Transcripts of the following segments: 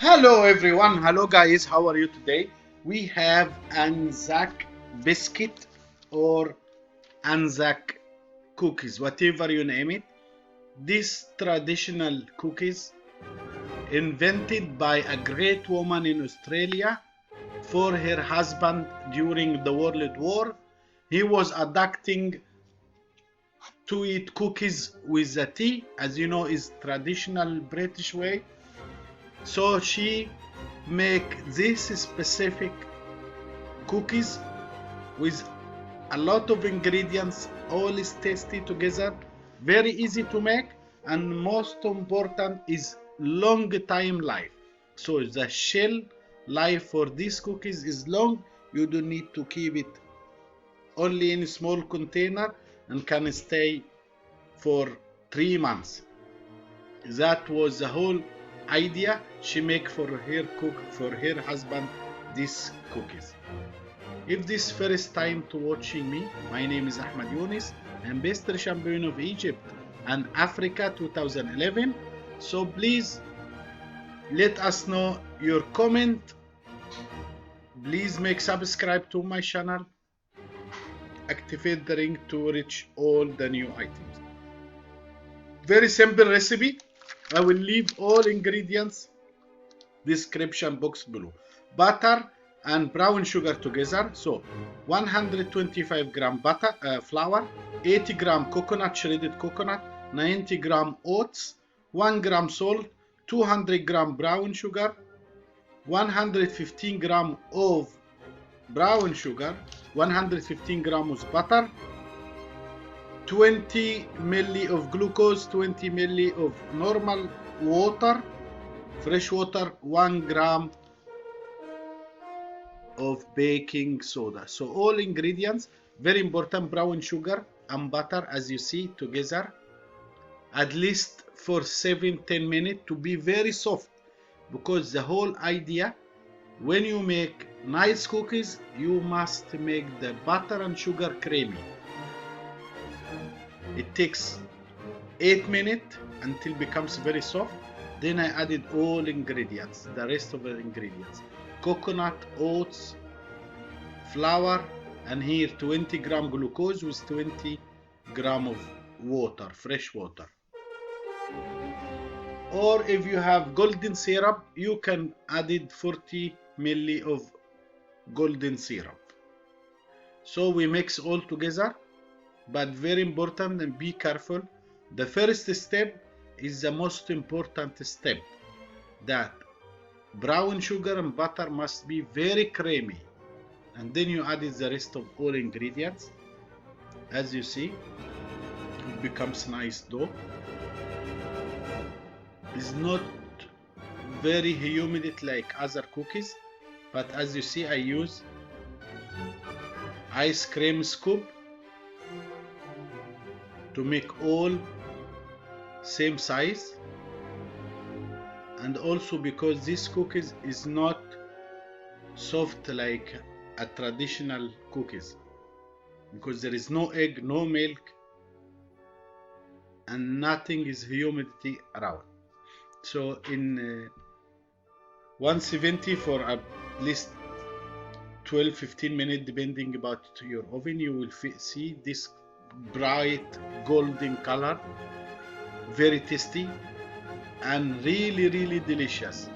Hello everyone, hello guys, how are you today? We have ANZAC Biscuit or ANZAC cookies, whatever you name it. These traditional cookies invented by a great woman in Australia for her husband during the World War. He was adapting to eat cookies with the tea, as you know, is traditional British way. So she make this specific cookies with a lot of ingredients, all is tasty together, very easy to make, and most important is long time life. So the shell life for these cookies is long. You don't need to keep it only in a small container and can stay for 3 months. That was the whole idea she make for her husband these cookies. If this first time to watching me, my name is Ahmed Younes. I'm pastry champion of Egypt and Africa 2011. So please let us know your comment. Please make subscribe to my channel. Activate the ring to reach all the new items. Very simple recipe. I will leave all ingredients description box below. Butter and brown sugar together. So 125 gram butter flour, 80 gram coconut, shredded coconut, 90 gram oats, 1 gram salt, 200 gram brown sugar, 115 gram of brown sugar, 115 grams butter, 20 milli of glucose, 20 milli of normal water, fresh water, 1 gram of baking soda. So all ingredients, very important, brown sugar and butter, as you see, together at least for 7-10 minutes to be very soft, because the whole idea when you make nice cookies, you must make the butter and sugar creamy. It takes 8 minutes until it becomes very soft. Then I added all ingredients, the rest of the ingredients, coconut, oats, flour, and here 20 gram glucose with 20 gram of water, fresh water. Or if you have golden syrup, you can add 40 milli of golden syrup. So we mix all together, but very important, and be careful. The first step is the most important step, that brown sugar and butter must be very creamy, and then you add the rest of all ingredients. As you see, it becomes nice dough. It's not very humid like other cookies, but as you see, I use ice cream scoop to make all same size, and also because this cookies is not soft like a traditional cookies, because there is no egg, no milk, and nothing is humidity around. So in 170 for at least 12-15 minutes, depending about your oven, you will see this bright golden color, very tasty and really delicious.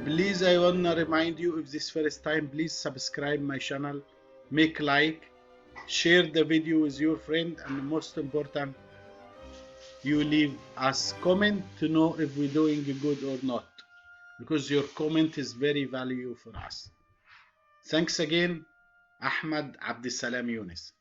Please, I wanna remind you, if this first time, please subscribe my channel, make like, share the video with your friend, and most important, you leave us comment to know if we're doing good or not, because your comment is very valuable for us. Thanks again. Ahmed Abdessalam Younes.